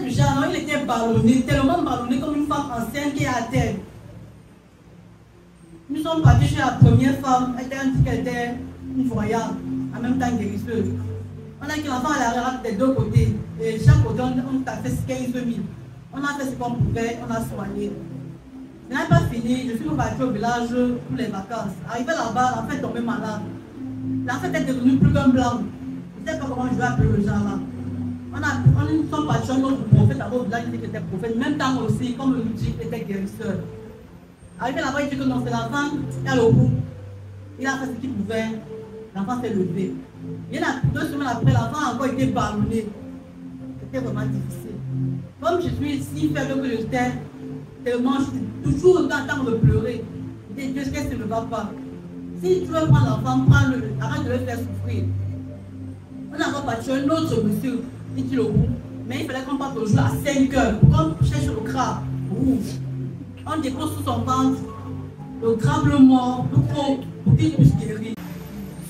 du jardin, il était ballonné, tellement ballonné comme une femme enceinte qui est à terre. Nous sommes partis chez la première femme, elle était une voyante, en même temps guérisseuse. On a dit que l'enfant allait des deux côtés, et chaque côté on a fait 15 000. On a fait ce qu'on pouvait, on a soigné. Je n'ai pas fini, je suis reparti au village pour les vacances. Arrivé là-bas, l'enfant est tombé malade. L'enfant était devenu plus qu'un blanc. Je ne sais pas comment je vais appeler le genre là. On sont partis à notre prophète, à notre village, il dit qu'il était prophète. Même temps aussi, comme le dit, il était guérisseur. Arrivé là-bas, il dit que non, c'est l'enfant, il a le goût. Il a fait ce qu'il pouvait. L'enfant s'est levé. Il y a 2 semaines après, l'enfant a encore été ballonné. C'était vraiment difficile. Comme je suis si faible que j'étais, tellement je suis toujours en train de pleurer. Je dis, Dieu, qu'est-ce que ne va pas? Si tu veux prendre l'enfant, prends-le, arrête de le faire souffrir. On a encore parti un autre monsieur, il dit le goût. Mais il fallait qu'on parte au jour à 5 heures. Qu'on cherche le crabe rouge. On dépose sous son ventre le crabe mort, le pot, pour qu'il puisse guérir.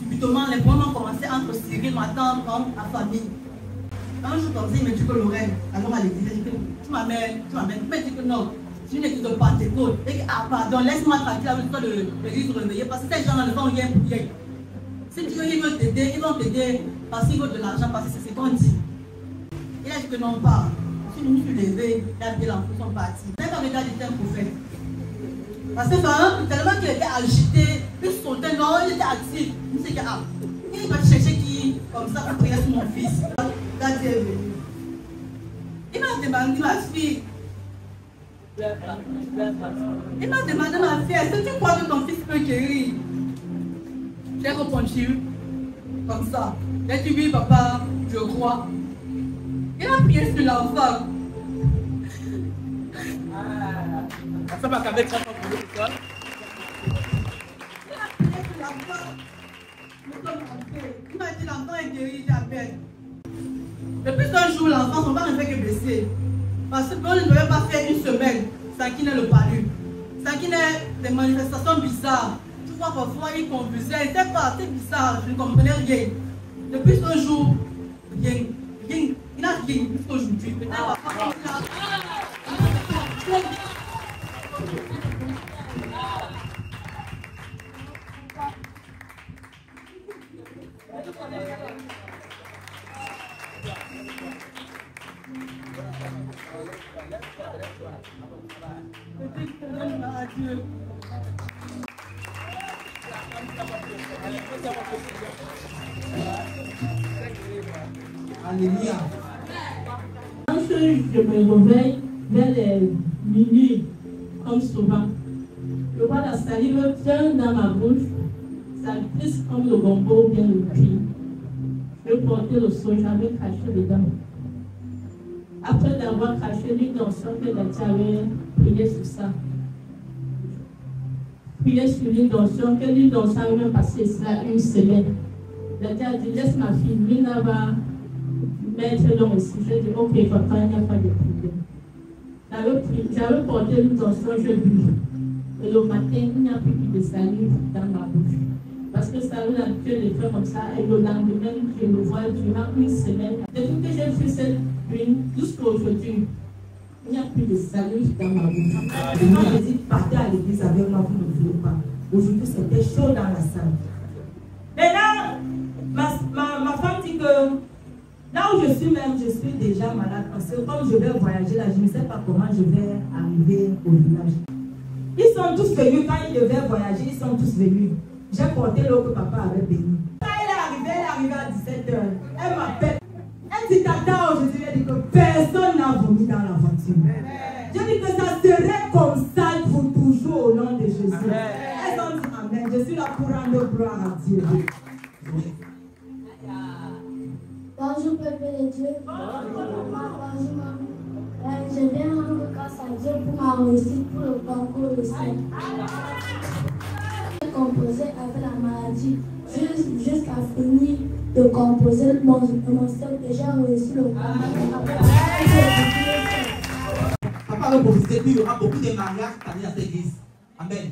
Subitement, les problèmes ont commencé entre Cyril, ma tante, ma famille. Un jour comme ça, il me dit que Lorraine, alors à l'église, il dit que tu m'amènes. Il me dit que non, c'est une église de Pentecôte. Et que, ah pardon, laisse-moi tranquille avec l'histoire de l'église réveillée, parce que ces gens-là ne font rien pour rien. Si tu veux, ils veulent t'aider, ils vont t'aider parce qu'ils veulent de l'argent, parce que c'est ce qu'on dit. Il a dit que non, pas. Je me suis levé, il a dit l'enfant, ils sont partis. Je n'ai pas regardé un prophète. Parce que tellement qu'il était agité, il sautait, non, il était actif. Il s'est dit, ah, il va chercher qui, comme ça, pour prier sur mon fils. Là, Dieu est venu. Il m'a demandé, ma fille, ma fille, est-ce que tu crois que ton fils peut guérir? J'ai répondu, comme ça. J'ai dit, oui, papa, je crois. Il a prié sur l'enfant. Ça va qu'avec ça, pour l'école. Il a prié sur l'enfant. Il m'a dit, l'enfant est guéri, j'appelle. Depuis un jour, l'enfant, son ventre ne fait que baisser. Parce qu'on ne devait pas faire une semaine sans qu'il n'ait le palu. Sans qu'il n'ait des manifestations bizarres. Tu vois, parfois, il conduisait, il était pas, c'est bizarre, je ne comprenais rien. Depuis un jour, rien. Il a rien jusqu'à aujourd'hui. Alléluia. Lorsque je me réveille vers les minuit, comme souvent, je vois la salive vient dans ma bouche, ça glisse comme le gombo ou bien le riz. Je portais le son, j'avais craché dedans. Après d'avoir craché l'huile d'encens que la tia avait prié sur ça. Prié sur l'huile d'encens, que l'huile d'encens avait même passé ça une semaine. La tia a dit, laisse ma fille, Lina va mettre dans aussi. J'ai dit, ok, papa, il n'y a pas de problème. J'avais porté l'huile d'encens, je bu. Et le matin, il n'y a plus de salive dans ma bouche. Parce que ça avait l'habitude de faire comme ça. Et le lendemain, je le vois durant une semaine. Depuis que j'ai fait cette huile, jusqu'à aujourd'hui, il n'y a plus de salive dans ma bouche. Et moi, je dis, partez à l'église avec moi, vous ne voulez pas. Aujourd'hui, c'était chaud dans la salle. Maintenant, ma femme dit que là où je suis même, je suis déjà malade. Parce que comme je vais voyager là, je ne sais pas comment je vais arriver au village. Ils sont tous venus, quand ils devaient voyager, ils sont tous venus. J'ai porté l'eau que papa avait béni. Quand elle est arrivée à 17h. Elle m'appelle. Elle dit, tata, aujourd'hui, elle dit que personne n'a vomi dans la voiture. Je dis que ça serait comme ça pour toujours au nom de Jésus. Elles ont dit amen. Je suis là pour rendre gloire à Dieu. Bonjour, peuple de Dieu. Bonjour, maman. Je viens rendre grâce à Dieu pour ma réussite pour le concours de scène. J'ai composé avec la maladie jusqu'à finir de composer mon seul que j'ai réussi le concours. Papa va profiter qu'il y aura beaucoup de mariages cette année à cette église. Amen.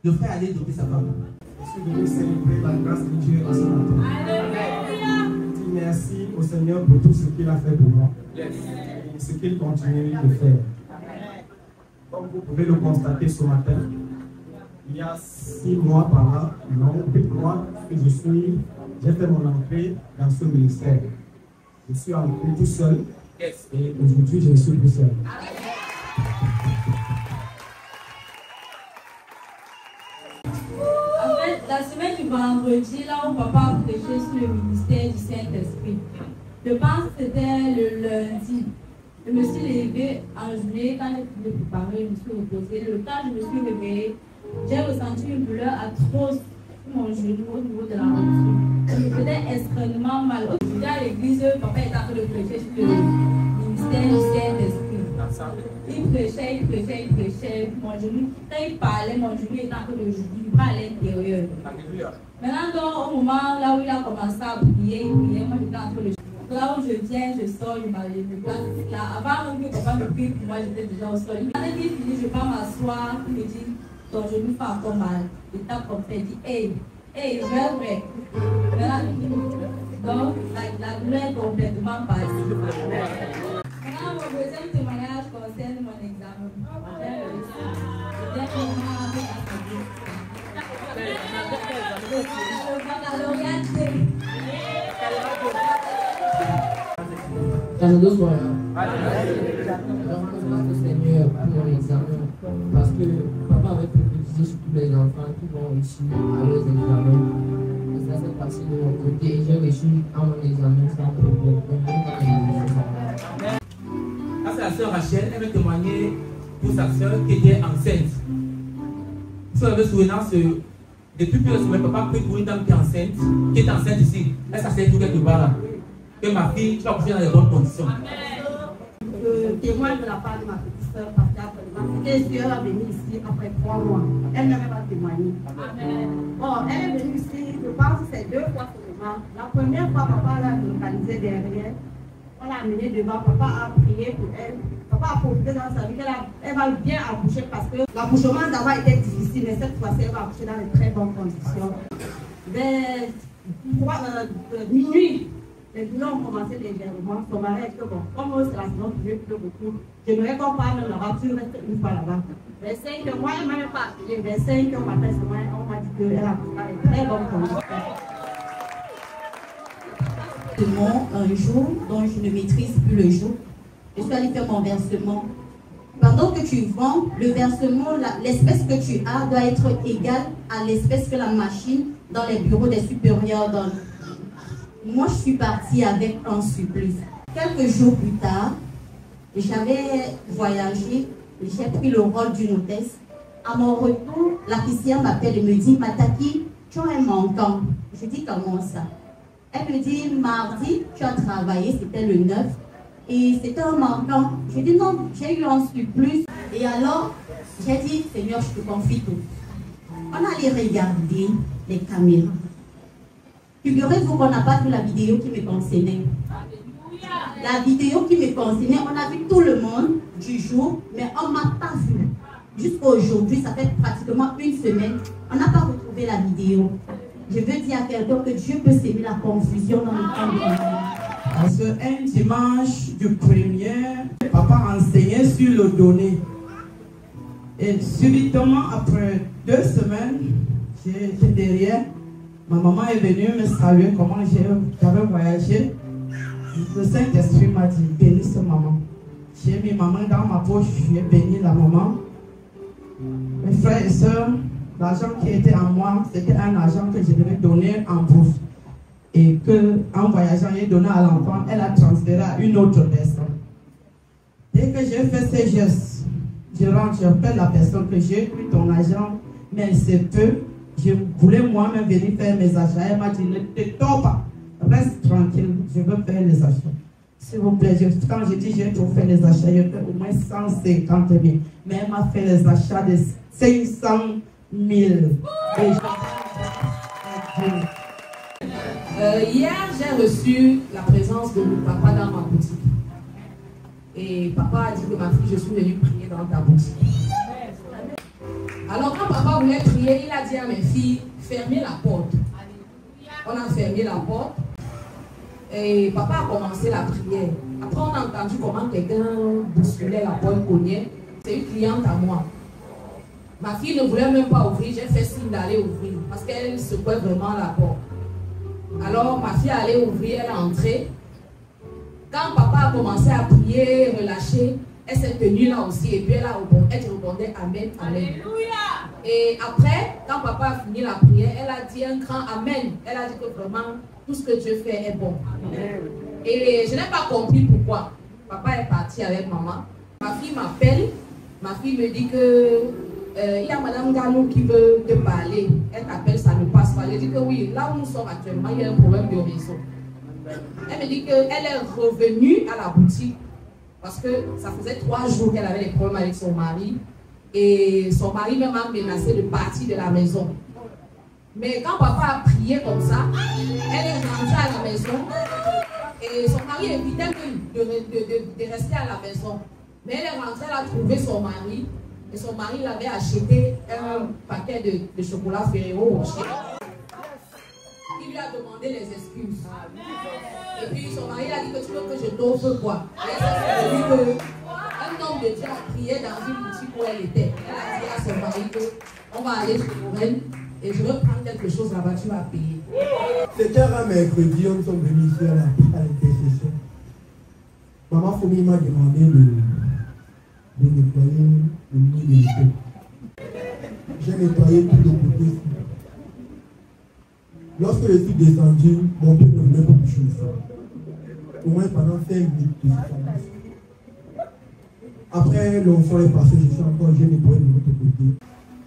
Le frère allait donner sa femme. Est-ce que nous célébrer la grâce de Dieu en ce matin? Alléluia. merci au Seigneur pour tout ce qu'il a fait pour moi. Et ce qu'il continue de faire. Comme vous pouvez le constater ce matin, il y a 6 mois par là, non, 8 mois que j'ai fait mon entrée dans ce ministère. Je suis entré tout seul et aujourd'hui je suis tout seul. En fait, la semaine du vendredi, là où papa a prêché sur le ministère du Saint-Esprit, je pense que c'était le lundi. Je me suis levée en journée, quand j'ai pu me préparer, je me suis reposée. Le temps je me suis réveillée, j'ai ressenti une douleur atroce sur mon genou au niveau de la rotule. Je me faisais extrêmement mal. Aujourd'hui à l'église, papa est en train de prêcher sur le ministère du Saint-Esprit. Il prêchait. Mon genou, quand il parlait, mon genou était en train de vibrer à l'intérieur. Maintenant, au moment là où il a commencé à prier, moi j'étais en train de... Là où je viens, je sors, je me place là. Avant même que papa me prie pour moi, j'étais déjà au sol. Quand il finit, je pars m'asseoir, il me dit, ton genou fait encore mal. Il tape comme ça, il dit, hey, vrai. Donc, la douleur est complètement passée. Maintenant, mon deuxième témoignage concerne mon examen. J'ai remercie le Seigneur pour l'examen parce que papa avait prophétisé sur tous les enfants qui vont réussir à leurs examens. Et ça s'est passé de mon côté et j'ai réussi à mon examen sans problème. Là, c'est la sœur Rachel, elle veut témoigner pour sa sœur qui était enceinte. Si on avait souvenance, depuis plusieurs semaines, papa prie pour une dame qui est enceinte ici. Elle s'asseye tout quelque part là. Que ma fille, tu vas coucher dans les bonnes conditions. Je témoigne de la part de ma petite soeur parce qu'elle est venue ici après 3 mois. Elle n'avait pas témoigné. Bon, elle est venue ici, je pense que c'est 2 fois seulement. La première fois, papa l'a localisée derrière. On l'a amenée devant, papa a prié pour elle. Papa a profité dans sa vie qu'elle va bien accoucher parce que l'accouchement d'avant était difficile, mais cette fois-ci, elle va accoucher dans de très bonnes conditions. Vers minuit, les douleurs ont commencé légèrement. Son mari a dit que bon, comme c'est la saison qui pleut beaucoup, j'aimerais qu'on parle même là-bas, tu restes une fois là-bas. Vers 5 heures, moi, elle ne m'a même pas appelé. Vers 5 heures matin, on m'a dit qu'elle a accouché dans de très bonnes conditions. Un jour dont je ne maîtrise plus le jour, je suis allée faire mon versement. Pendant que tu vends, le versement, l'espèce que tu as doit être égale à l'espèce que la machine dans les bureaux des supérieurs donne. Moi, je suis partie avec un surplus. Quelques jours plus tard, j'avais voyagé, j'ai pris le rôle d'une hôtesse. À mon retour, la caissière m'appelle et me dit, Mataki, tu as un manquant. Je dis, comment ça? Elle me dit, mardi, tu as travaillé, c'était le 9, et c'était un manquant. Je dis, non, j'ai eu un surplus. Et alors, j'ai dit, Seigneur, je te confie tout. On allait regarder les caméras. Figurez-vous qu'on n'a pas vu la vidéo qui me concernait. La vidéo qui me concernait, on a vu tout le monde du jour, mais on ne m'a pas vu. Jusqu'à aujourd'hui, ça fait pratiquement 1 semaine, on n'a pas retrouvé la vidéo. Je veux dire à quelqu'un que Dieu peut s'aimer la confusion dans le temps de vie. Parce qu'un dimanche du 1er, papa enseignait sur le donné. Et subitement, après 2 semaines, j'étais derrière. Ma maman est venue me saluer comment j'avais voyagé. Le Saint-Esprit m'a dit, bénis maman. J'ai mis ma main dans ma poche, j'ai béni la maman. Mes frères et sœurs, l'argent qui était en moi, c'était un argent que je devais donner en bourse. Et qu'en voyageant, j'ai donné à l'enfant, elle a transféré à une autre personne. Dès que j'ai fait ces gestes, je rentre, j'appelle la personne que j'ai pris ton argent, mais c'est peu. Je voulais moi-même venir faire mes achats. Elle m'a dit, ne te tords pas, reste tranquille, je veux faire les achats. S'il vous plaît, quand j'ai dit j'ai trop fait les achats, j'ai fait au moins 150 000. Mais elle m'a fait les achats de 500 000. Hier, j'ai reçu la présence de mon papa dans ma boutique. Et papa a dit que ma fille, je suis venue prier dans ta boutique. Alors quand papa voulait prier, il a dit à mes filles, fermez la porte. On a fermé la porte. Et papa a commencé la prière. Après, on a entendu comment quelqu'un bousculait la porte, cognait. C'est une cliente à moi. Ma fille ne voulait même pas ouvrir. J'ai fait signe d'aller ouvrir parce qu'elle secouait vraiment la porte. Alors, ma fille allait ouvrir, elle est entrée. Quand papa a commencé à prier, relâcher, elle s'est tenue là aussi et puis elle répondait Amen, Amen. Alléluia. Et après, quand papa a fini la prière, elle a dit un grand Amen. Elle a dit que vraiment, tout ce que Dieu fait est bon. Amen. Et je n'ai pas compris pourquoi. Papa est parti avec maman. Ma fille m'appelle. Ma fille me dit que il y a Madame Galou qui veut te parler. Elle t'appelle, ça ne passe pas. Je dis que oui, là où nous sommes actuellement, il y a un problème de réseau. Elle me dit qu'elle est revenue à la boutique parce que ça faisait 3 jours qu'elle avait des problèmes avec son mari. Et son mari même a menacé de partir de la maison. Mais quand papa a prié comme ça, elle est rentrée à la maison. Et son mari évitait de rester à la maison. Mais elle est rentrée, elle a trouvé son mari. Et son mari l'avait acheté un paquet de chocolat Ferrero Rocher. Il lui a demandé les excuses. Et puis son mari a dit que tu veux que je t'offre quoi. Et elle a dit qu'un homme de Dieu a prié dans une boutique où elle était. Elle a dit à son mari qu'on va aller chez Lorraine et je veux prendre quelque chose là-bas, tu vas payer. C'était un mercredi, on sont venus ici à l'intercession. Maman Foumi m'a demandé de nettoyer le nid de l'été. J'ai nettoyé tout le côté. Lorsque je suis descendu, mon pied ne voulait pas toucher ça. Au moins pendant 5 minutes de silence. Après, l'enfant est passé, je suis encore, j'ai nettoyé de l'autre côté.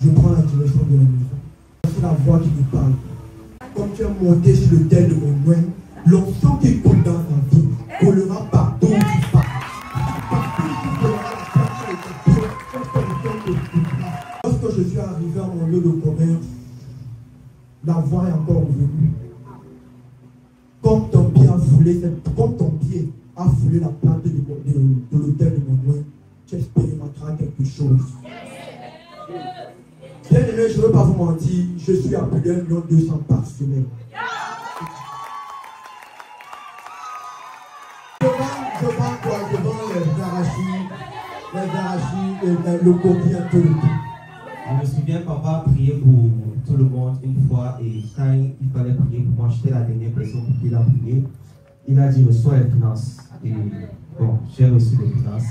Je prends la direction de la maison. C'est la voix qui me parle. Comme tu es monté sur le tel de mon loin, l'onction qui coule dans ta vie coulera partout où tu pars. Lorsque je suis arrivé à mon lieu de commerce, la voix est encore revenue. Comme ton pied a foulé la plate de l'hôtel de mon loin, tu expérimenteras quelque chose. Bien aimé, je ne veux pas vous mentir, je suis à plus d'1 200 000 par semaine. Je vends quoi? Je vends les arachides et le coquille, un peu de tout. Je me souviens, papa priait pour tout le monde une fois et quand il fallait prier pour moi, j'étais la dernière personne pour qui il a prié. Il a dit reçois les finances. Et bon, j'ai reçu les finances.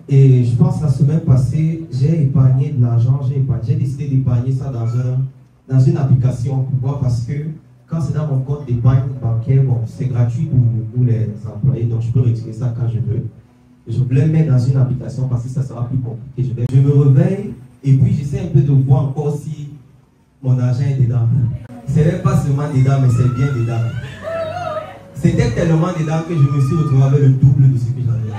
Et je pense la semaine passée, j'ai épargné de l'argent, j'ai décidé d'épargner ça dans une application. Pourquoi? Parce que quand c'est dans mon compte d'épargne bancaire, bon, c'est gratuit pour nous les employés, donc je peux retirer ça quand je veux. Et je voulais le mettre dans une application parce que ça sera plus compliqué. Je me réveille et puis j'essaie un peu de voir encore si mon argent est dedans. Ce n'est pas seulement dedans, mais c'est bien dedans. C'était tellement dedans que je me suis retrouvé avec le double de ce que j'en ai.